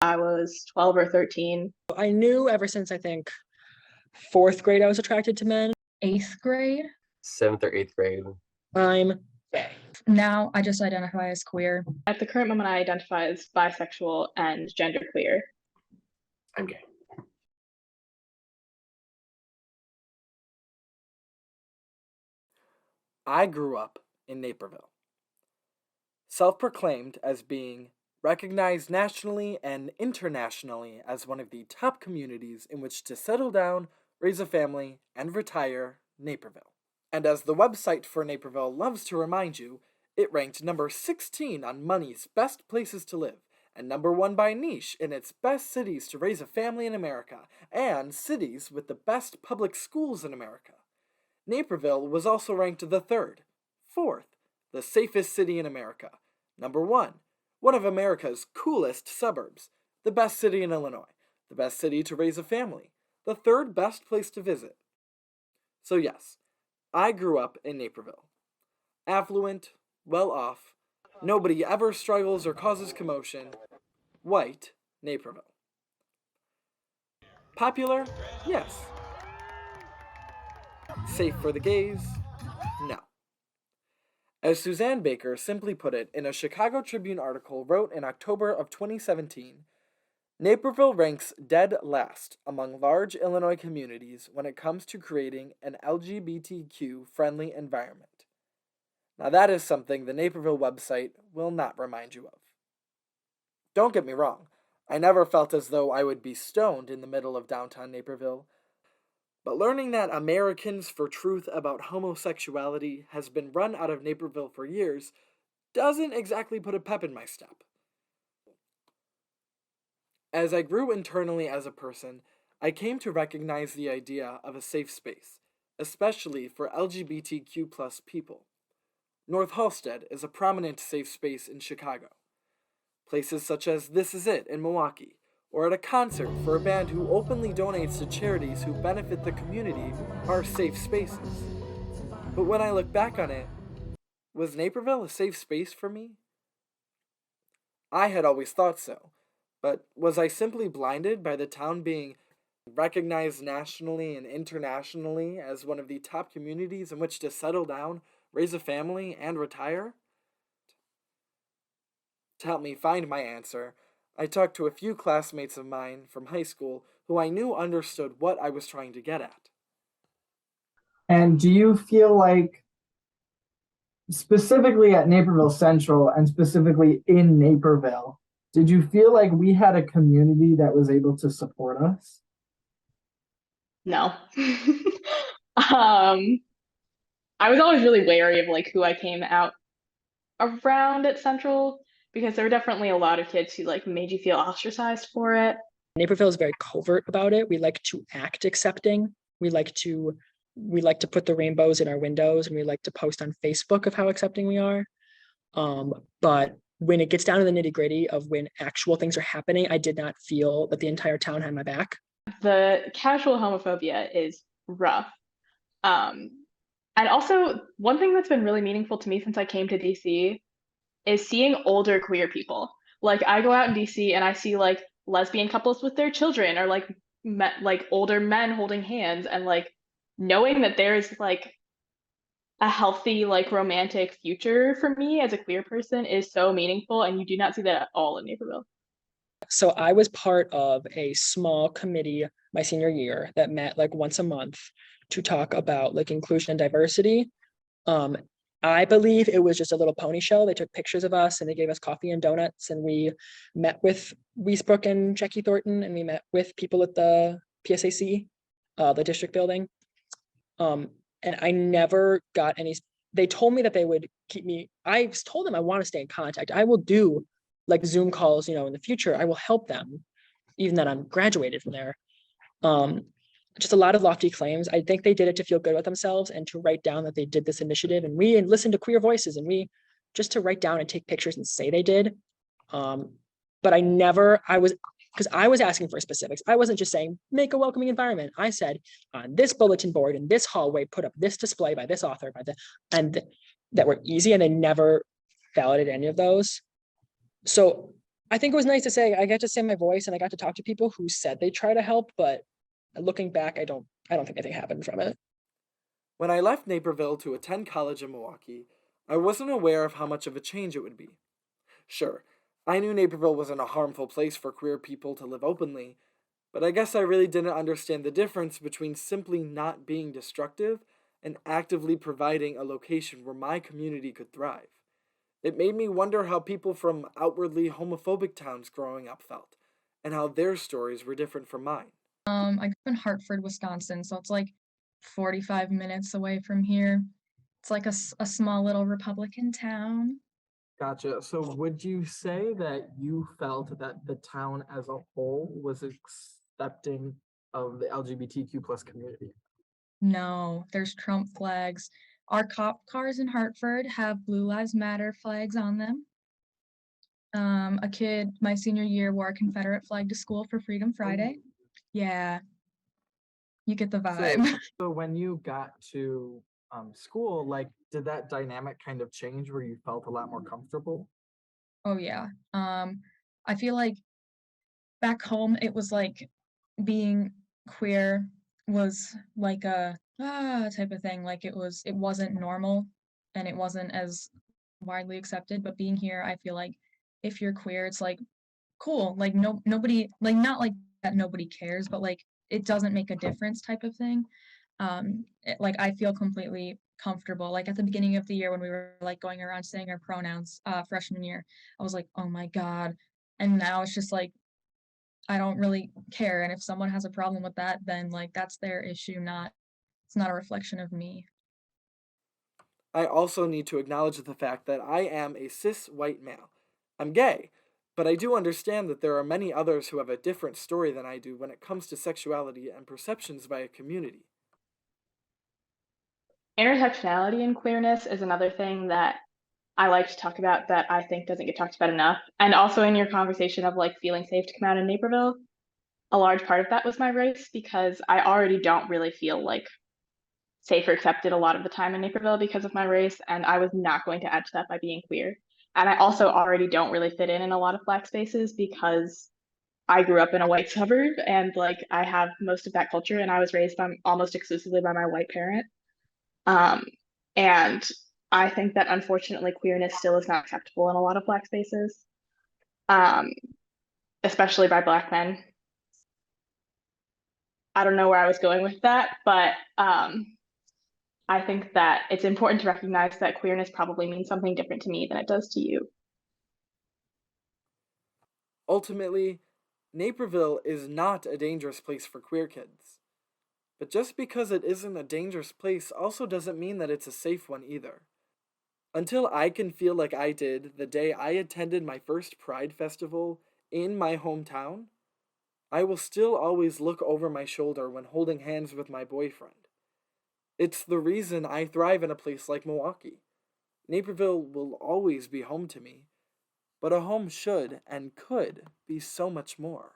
I was 12 or 13. I knew ever since I think fourth grade I was attracted to men. Eighth grade. 7th or 8th grade. I'm gay. Now I just identify as queer. At the current moment, I identify as bisexual and genderqueer. I'm gay. I grew up in Naperville. Self-proclaimed as being recognized nationally and internationally as one of the top communities in which to settle down, raise a family, and retire, Naperville. And as the website for Naperville loves to remind you, it ranked number 16 on Money's best places to live, and number 1 by niche in its best cities to raise a family in America, and cities with the best public schools in America. Naperville was also ranked the 3rd, 4th, the safest city in America, number 1, one of America's coolest suburbs, the best city in Illinois, the best city to raise a family, the 3rd best place to visit. So yes, I grew up in Naperville. Affluent, well off, nobody ever struggles or causes commotion, white Naperville. Popular? Yes. Safe for the gays? No. As Suzanne Baker simply put it in a Chicago Tribune article wrote in October of 2017, Naperville ranks dead last among large Illinois communities when it comes to creating an LGBTQ-friendly environment. Now that is something the Naperville website will not remind you of. Don't get me wrong, I never felt as though I would be stoned in the middle of downtown Naperville, but learning that Americans for Truth about homosexuality has been run out of Naperville for years doesn't exactly put a pep in my step. As I grew internally as a person, I came to recognize the idea of a safe space, especially for LGBTQ+ people. North Halsted is a prominent safe space in Chicago. Places such as This Is It in Milwaukee, or at a concert for a band who openly donates to charities who benefit the community, are safe spaces. But when I look back on it, was Naperville a safe space for me? I had always thought so, but was I simply blinded by the town being recognized nationally and internationally as one of the top communities in which to settle down, raise a family, and retire? To help me find my answer, I talked to a few classmates of mine from high school who I knew understood what I was trying to get at. And do you feel like, specifically at Naperville Central and specifically in Naperville, did you feel like we had a community that was able to support us? No. I was always really wary of like who I came out around at Central, because there were definitely a lot of kids who like made you feel ostracized for it. Naperville is very covert about it. We like to act accepting. We like to put the rainbows in our windows, and we like to post on Facebook of how accepting we are. But when it gets down to the nitty-gritty of when actual things are happening, I did not feel that the entire town had my back. The casual homophobia is rough. And also, one thing that's been really meaningful to me since I came to DC is seeing older queer people. Like, I go out in DC and I see like lesbian couples with their children, or like like older men holding hands, and like knowing that there's like a healthy like romantic future for me as a queer person is so meaningful, and you do not see that at all in Naperville. So I was part of a small committee my senior year that met like once a month to talk about like inclusion and diversity. I believe it was just a little pony show. They took pictures of us and they gave us coffee and donuts, and we met with Wiesbrook and Jackie Thornton, and we met with people at the PSAC, the district building. And I never got any. They told me that they would keep me. I told them I want to stay in contact. I will do like Zoom calls, in the future. I will help them, even that I'm graduated from there. Just a lot of lofty claims. I think they did it to feel good with themselves and to write down that they did this initiative, and we listened to queer voices, and we just to write down and take pictures and say they did. But because I was asking for specifics. I wasn't just saying make a welcoming environment. I said on this bulletin board in this hallway, put up this display by this author, that were easy, and they never validated any of those. So I think it was nice to say I got to say my voice and I got to talk to people who said they try to help, but looking back, I don't think anything happened from it. When I left Naperville to attend college in Milwaukee, I wasn't aware of how much of a change it would be. Sure, I knew Naperville wasn't a harmful place for queer people to live openly, but I guess I really didn't understand the difference between simply not being destructive and actively providing a location where my community could thrive. It made me wonder how people from outwardly homophobic towns growing up felt, and how their stories were different from mine. I grew up in Hartford, Wisconsin, so it's like 45 minutes away from here. It's like a small little Republican town. Gotcha. So would you say that you felt that the town as a whole was accepting of the LGBTQ plus community? No, there's Trump flags. Our cop cars in Hartford have Blue Lives Matter flags on them. A kid my senior year wore a Confederate flag to school for Freedom Friday. Yeah, you get the vibe. So when you got to school, like, did that dynamic kind of change where you felt a lot more comfortable? Oh yeah. I feel like back home it was like being queer was like a type of thing. Like it wasn't normal and it wasn't as widely accepted. But being here, I feel like if you're queer, it's like cool. Like nobody like not like that nobody cares, but like it doesn't make a difference type of thing. Like I feel completely comfortable. Like at the beginning of the year when we were like going around saying our pronouns, freshman year, I was like, oh my God. And now it's just like I don't really care. And if someone has a problem with that, then like that's their issue, not it's not a reflection of me. I also need to acknowledge the fact that I am a cis white male. I'm gay, but I do understand that there are many others who have a different story than I do when it comes to sexuality and perceptions by a community. Intersectionality and queerness is another thing that I like to talk about that I think doesn't get talked about enough. And also in your conversation of like feeling safe to come out in Naperville, a large part of that was my race because I already don't really feel like safe or accepted a lot of the time in Naperville because of my race, and I was not going to add to that by being queer. And I also already don't really fit in a lot of Black spaces because I grew up in a white suburb and like I have most of that culture, and I was raised by almost exclusively by my white parent. Um, and I think that unfortunately queerness still is not acceptable in a lot of Black spaces, um, especially by Black men. I don't know where I was going with that, but I think that it's important to recognize that queerness probably means something different to me than it does to you. Ultimately, Naperville is not a dangerous place for queer kids. But just because it isn't a dangerous place also doesn't mean that it's a safe one either. Until I can feel like I did the day I attended my first Pride Festival in my hometown, I will still always look over my shoulder when holding hands with my boyfriend. It's the reason I thrive in a place like Milwaukee. Naperville will always be home to me, but a home should and could be so much more.